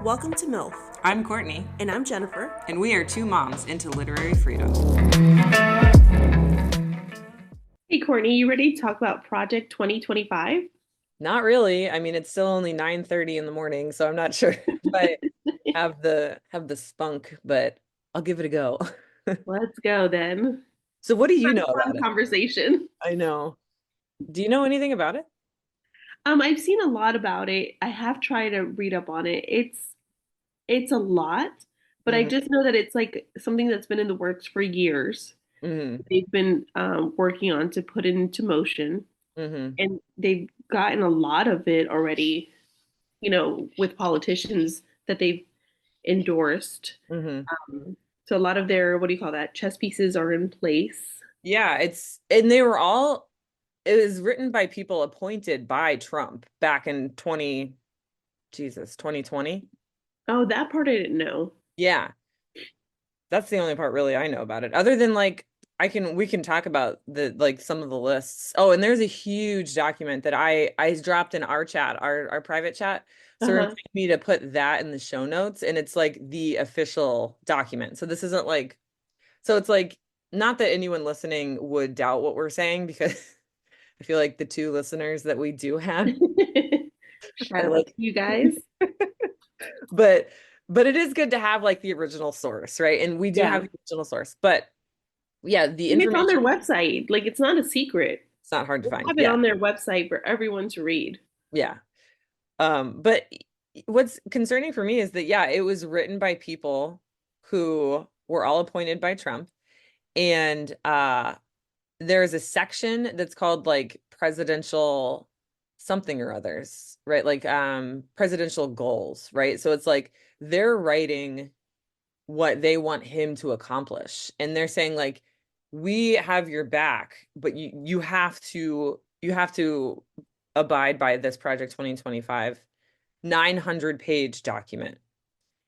Welcome to MILF, I'm Courtney, and I'm Jennifer. and we are two moms into literary freedom. Hey, Courtney, you ready to talk about Project 2025? Not really. I mean, it's still only 9:30 in the morning, so I'm not sure if I have the spunk, but I'll give it a go. Let's go then. So what do you Start know a fun about it? conversation. I know. Do you know anything about it? I've seen a lot about it. I have tried to read up on it. It's a lot, but I Hmm. just know that it's like something that's been in the works for years. Hmm. They've been working on to put it into motion, Hmm. and they've gotten a lot of it already, with politicians that they've endorsed. Hmm. So a lot of their, what do you call that, chess pieces are in place. Yeah, it was written by people appointed by Trump back in 2020. Oh, that part I didn't know. Yeah. That's the only part really I know about it. Other than like we can talk about the like some of the lists. Oh, and there's a huge document that I dropped in our chat, our private chat. So remind Uh-huh. me to put that in the show notes, and it's like the official document. So this isn't like it's like not that anyone listening would doubt what we're saying because I feel like the two listeners that we do have Shout are out to like you guys. but but it is good to have like the original source, right? And we do Yeah. have the original source. But yeah, the And it's on information their website. Like it's not a secret. it's not hard to They find. have it Yeah. on their website for everyone to read. Yeah. But what's concerning for me is that, yeah, it was written by people who were all appointed by Trump. And there's a section that's called like presidential something or others, right? Like presidential goals, right? So it's like they're writing what they want him to accomplish. And they're saying like we have your back, but you have to abide by this Project 2025 900-page document.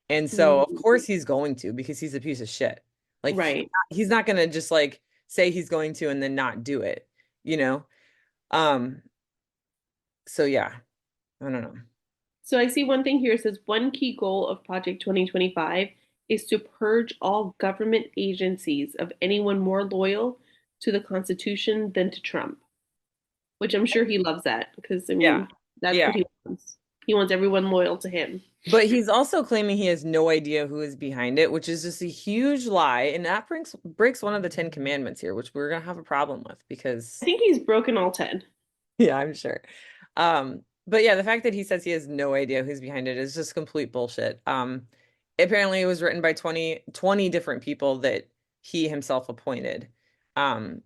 And so of Mhm. course he's going to because he's a piece of shit. Like Right. he's not going to just like say he's going to and then not do it, you know? Um so yeah, I don't know. So I see one thing here. It says one key goal of Project 2025 is to purge all government agencies of anyone more loyal to the Constitution than to Trump, which I'm sure he loves that because, I Yeah. mean, that's Yeah. what he wants. He wants everyone loyal to him. But he's also claiming he has no idea who is behind it, which is just a huge lie. And that breaks one of the Ten Commandments here, which we're gonna have a problem with I because think he's broken all 10. yeah, I'm sure. But yeah, the fact that he says he has no idea who's behind it is just complete bullshit. Apparently it was written by twenty different people that he himself appointed.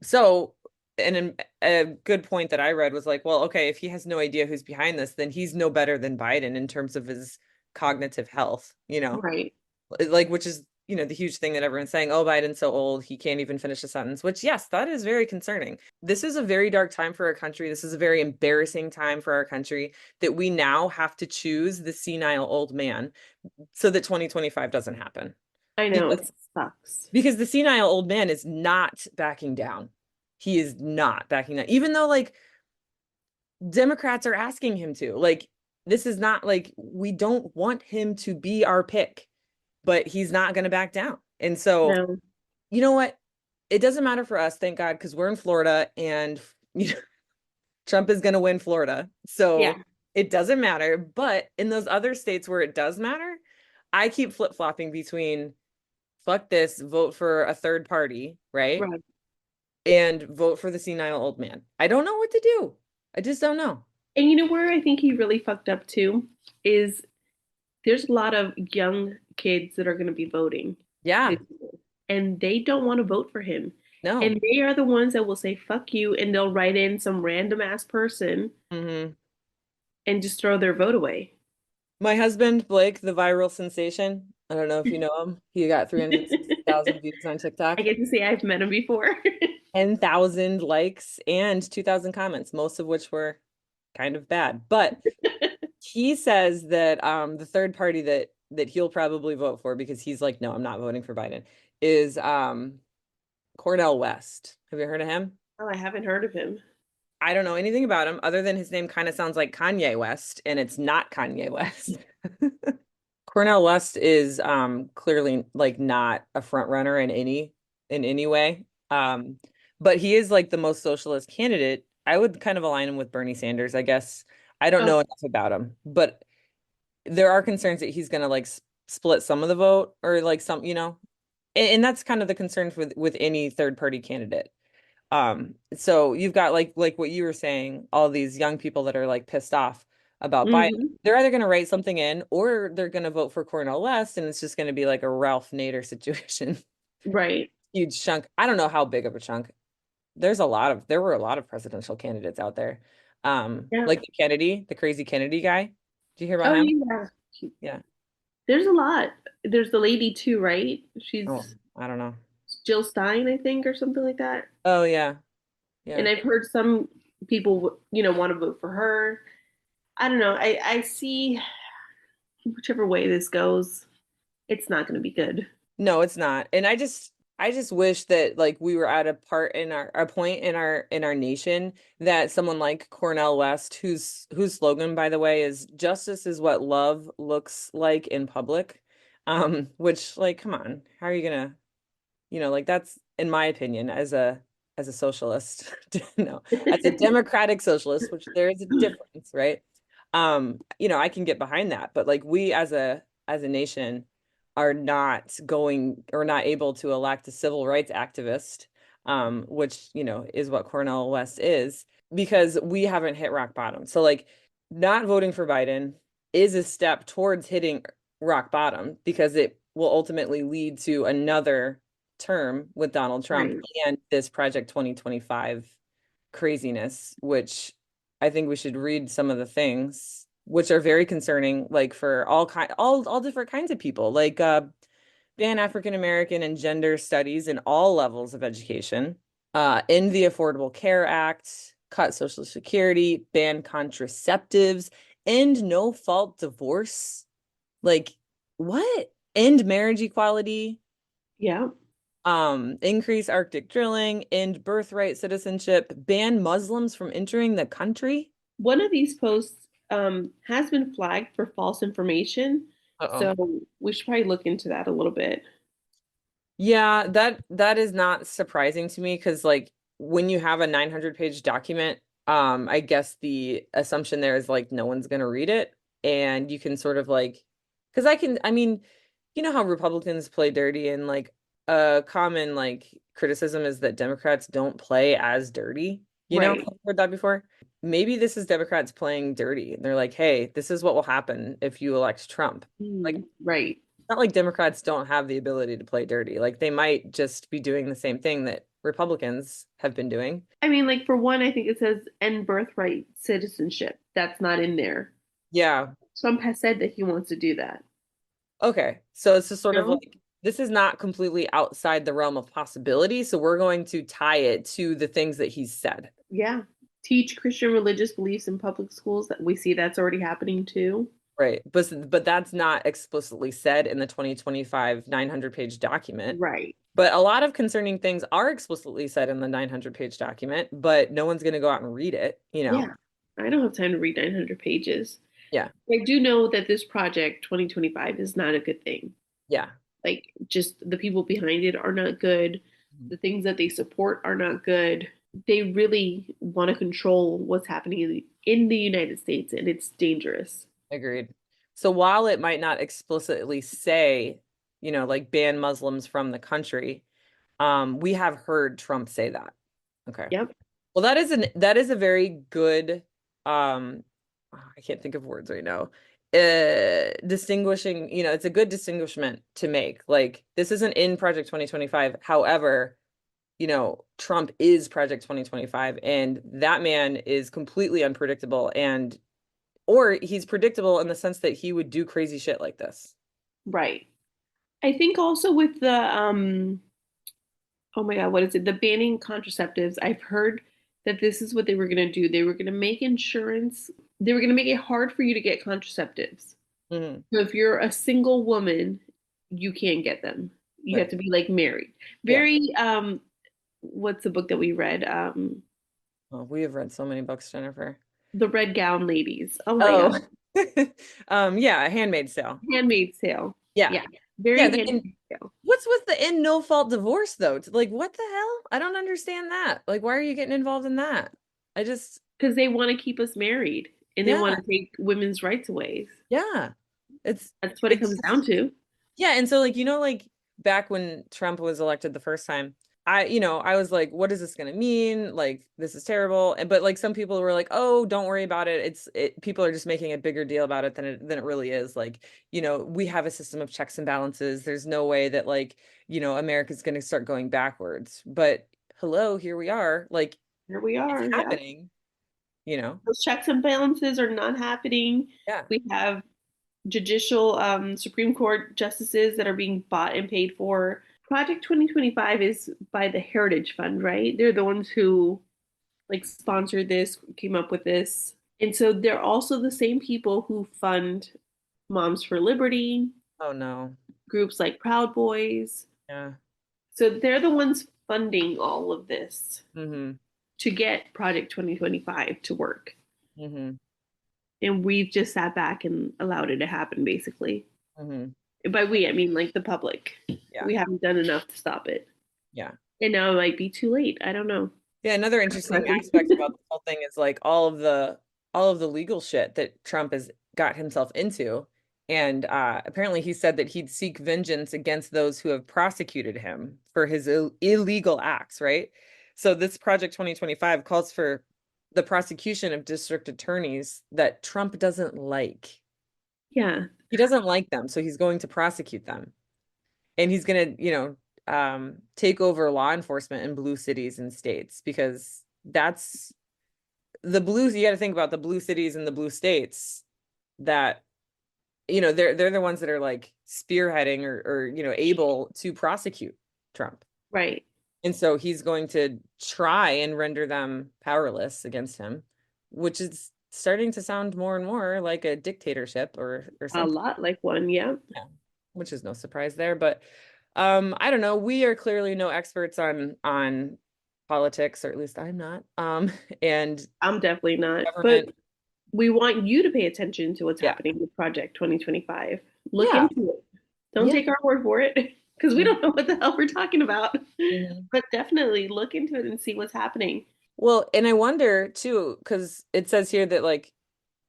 So and a good point that I read was like, well, okay, if he has no idea who's behind this, then he's no better than Biden in terms of his cognitive health, Right. like which is the huge thing that everyone's saying, oh, Biden's so old he can't even finish a sentence, which yes, that is very concerning. This is a very dark time for our country. This is a very embarrassing time for our country that we now have to choose the senile old man so that 2025 doesn't happen, I know because it sucks. the senile old man is not backing down. He is not backing down, even though like Democrats are asking him to. Like, this is not like we don't want him to be our pick, but he's not going to back down. And so, No. you know what? It doesn't matter for us, thank God, because we're in Florida and you know, Trump is going to win Florida. Yeah. So it doesn't matter. But in those other states where it does matter, I keep flip-flopping between fuck this, vote for a third party, right? Right. And vote for the senile old man. I don't know what to do. I just don't know. And you know where I think he really fucked up too is there's a lot of young kids that are going to be voting Yeah. this year, and they don't want to vote for him. No. And they are the ones that will say fuck you and they'll write in some random ass person Hmm. and just throw their vote away. My husband, Blake, the viral sensation. I don't know if you know him. He got 360,000 views on I TikTok, get to say I've met him before. 10,000 likes, and 2,000 comments, most of which were kind of bad. But he says that the third party that he'll probably vote for, because he's like, no, I'm not voting for Biden, is Cornel West. Have you heard of him? Oh, I haven't heard of him. I don't know anything about him other than his name kind of sounds like Kanye West, and it's not Kanye West. Cornel West is clearly like not a front runner in any way. But he is like the most socialist candidate. I would kind of align him with Bernie Sanders, I guess. I don't Oh, know enough about him, but there are concerns that he's going to like split some of the vote or like some, and that's kind of the concerns with any third party candidate. So you've got like what you were saying, all these young people that are like pissed off about Biden. hmm. They're either going to write something in or they're going to vote for Cornel West, and it's just going to be like a Ralph Nader situation. Right. Huge chunk. I don't know how big of a chunk. There were a lot of presidential candidates out there. Yeah. Like the Kennedy, the crazy Kennedy guy. Did you hear about Oh, him? yeah. Yeah. There's a lot. There's the lady too, right? Oh, She's I don't know. Jill Stein, I think, or something like that. Oh yeah. Yeah. And I've heard some people, want to vote for her. I don't know. I see whichever way this goes, it's not going to be good. No, it's not. And I just wish that like we were at a point in our nation that someone like Cornel West, whose slogan, by the way, is justice is what love looks like in public. Which like, come on, how are you gonna, like that's in my opinion as a socialist, no, as a democratic socialist, which there is a difference, right? I can get behind that, but like we as a nation are not going or not able to elect a civil rights activist, which, is what Cornel West is, because we haven't hit rock bottom. So like not voting for Biden is a step towards hitting rock bottom because it will ultimately lead to another term with Donald Trump Right. and this Project 2025 craziness, which I think we should read some of the things which are very concerning, like for all different kinds of people, like ban African American and gender studies in all levels of education, end the Affordable Care Act, cut Social Security, ban contraceptives, end no fault divorce. Like what? End marriage equality, Yeah. increase Arctic drilling, end birthright citizenship, ban Muslims from entering the country. One of these posts has been flagged for false information. Uh-oh. So we should probably look into that a little bit. Yeah, that is not surprising to me because like when you have a 900-page document, I guess the assumption there is like no one's gonna read it, and you can sort of like, because I mean, you know how Republicans play dirty, and like a common like criticism is that Democrats don't play as dirty. Right. I've heard that before. Maybe this is Democrats playing dirty, and they're like, hey, this is what will happen if you elect Trump. Like Right. not like Democrats don't have the ability to play dirty. Like they might just be doing the same thing that Republicans have been doing. I mean, like for one, I think it says end birthright citizenship. That's not in there. Yeah. Trump has said that he wants to do that. Okay. So it's just sort of No? like this is not completely outside the realm of possibility. So we're going to tie it to the things that he's said. Yeah. Teach Christian religious beliefs in public schools. That we see that's already happening too. Right. But that's not explicitly said in the 2025 900-page document. Right. But a lot of concerning things are explicitly said in the 900-page document, but no one's going to go out and read it. Yeah. I don't have time to read 900 pages. Yeah. I do know that this project 2025 is not a good thing. Yeah. Like just the people behind it are not good. The things that they support are not good. They really want to control what's happening in the United States, and it's dangerous. Agreed. So while it might not explicitly say, like ban Muslims from the country, we have heard Trump say that. Okay. Yep. Well, that is a very good I can't think of words right now. Distinguishing, it's a good distinguishment to make. Like this isn't in Project 2025. However, Trump is Project 2025 and that man is completely unpredictable or he's predictable in the sense that he would do crazy shit like this. Right. I think also with the oh my God, what is it? The banning contraceptives. I've heard that this is what they were going to do. They were going to make insurance, they were going to make it hard for you to get contraceptives. Mhm. So if you're a single woman, you can't get them. You have Right. to be like married. Yeah. Very what's the book that we read? Oh, we have read so many books, Jennifer. The Red Gown Ladies. Oh my Oh, God. Yeah, a Handmaid's Tale. Handmaid's Tale. Yeah. Yeah, Yeah, very and Handmaid's Tale. what's with the in no fault divorce though? Like what the hell? I don't understand that. Like why are you getting involved in that? I just Because they want to keep us married and they yeah, want to take women's rights away. yeah. It's That's what it it's comes down to. yeah, and so like like back when Trump was elected the first time, I was like, what is this gonna mean? Like this is terrible. And but like some people were like, oh, don't worry about it. People are just making a bigger deal about it than it really is. Like, we have a system of checks and balances. There's no way that like, America's gonna start going backwards. But hello, here we are. Like Here we it's are. Yeah. happening, you know? Those checks and balances are not happening. Yeah. We have judicial Supreme Court justices that are being bought and paid for. Project 2025 is by the Heritage Fund, right? They're the ones who like sponsored this, came up with this. And so they're also the same people who fund Moms for Liberty, Oh no. groups like Proud Boys. Yeah. So they're the ones funding all of this Mm-hmm. to get Project 2025 to work. Mm-hmm. And we've just sat back and allowed it to happen, basically. Mm-hmm. By we, I mean like the public. Yeah. We haven't done enough to stop it. Yeah. And now it might be too late. I don't know. Yeah, another interesting aspect about this whole thing is like all of the legal shit that Trump has got himself into. And apparently he said that he'd seek vengeance against those who have prosecuted him for his illegal acts, right? So this Project 2025 calls for the prosecution of district attorneys that Trump doesn't like. Yeah, He doesn't like them, so he's going to prosecute them. And he's going to, take over law enforcement in blue cities and states because that's the blues. You got to think about the blue cities and the blue states that, they're the ones that are like spearheading or able to prosecute Trump. right. And so he's going to try and render them powerless against him, which is starting to sound more and more like a dictatorship or A something. lot like one, yeah. Yeah, which is no surprise there. But I don't know. We are clearly no experts on politics, or at least I'm not. And I'm definitely not. But government. we want you to pay attention to what's Yeah. happening with Project 2025. Look Yeah. into it. Don't Yeah. take our word for it because we don't know what the hell we're talking about. Mhm. But definitely look into it and see what's happening. Well, and I wonder too, because it says here that like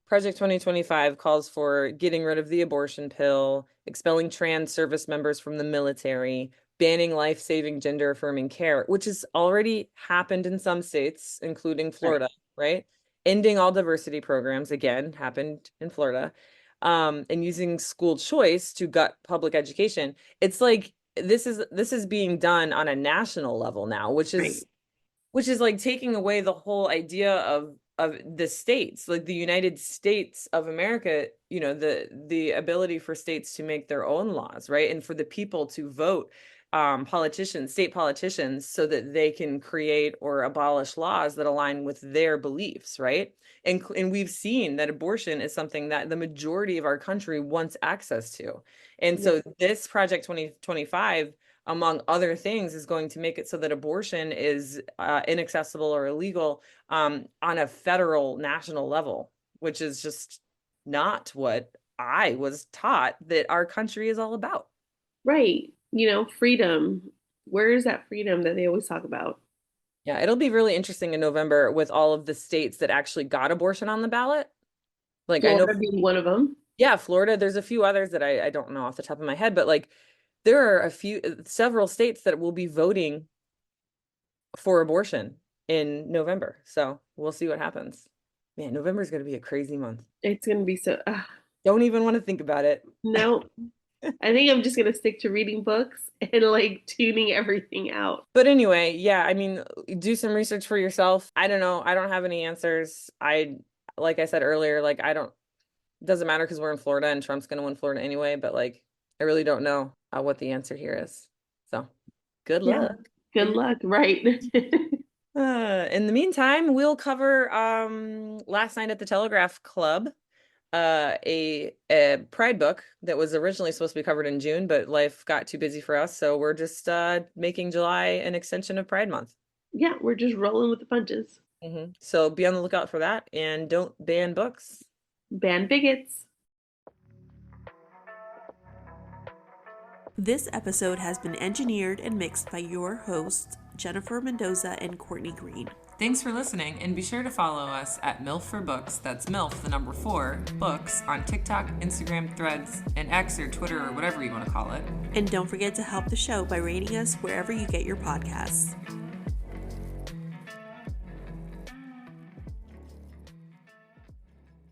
Project 2025 calls for getting rid of the abortion pill, expelling trans service members from the military, banning life-saving gender-affirming care, which has already happened in some states, including Right. Florida, right? Ending all diversity programs, again, happened in Florida, and using school choice to gut public education. It's like this is being done on a national level now, which Right. is like taking away the whole idea of the states, like the United States of America, the ability for states to make their own laws, right? And for the people to vote, state politicians, so that they can create or abolish laws that align with their beliefs, right? And we've seen that abortion is something that the majority of our country wants access to. And Yeah. so this Project 2025, among other things, is going to make it so that abortion is inaccessible or illegal on a federal national level, which is just not what I was taught that our country is all about. Right. Freedom. Where is that freedom that they always talk about? Yeah, it'll be really interesting in November with all of the states that actually got abortion on the ballot. Like I know, Florida being one of them. yeah, Florida, there's a few others that I don't know off the top of my head, but like there are several states that will be voting for abortion in November. So we'll see what happens. Man, November is going to be a crazy month. It's going to be so. Don't even want to think about it. No, I think I'm just going to stick to reading books and like tuning everything out. But anyway, yeah, I mean, do some research for yourself. I don't know. I don't have any answers. Like I said earlier, like I don't, it doesn't matter because we're in Florida and Trump's going to win Florida anyway, but like I really don't know what the answer here is. So good Yeah. luck. Good luck. Right. In the meantime, we'll cover last night at the Telegraph Club, a Pride book that was originally supposed to be covered in June, but life got too busy for us, so we're just making July an extension of Pride Month. Yeah, we're just rolling with the punches. So be on the lookout for that, and don't ban books. Ban bigots. This episode has been engineered and mixed by your hosts, Jennifer Mendoza and Courtney Green. Thanks for listening, and be sure to follow us at MILF for Books. That's MILF, the number 4, books, on TikTok, Instagram, Threads, and X or Twitter or whatever you want to call it. And don't forget to help the show by rating us wherever you get your podcasts.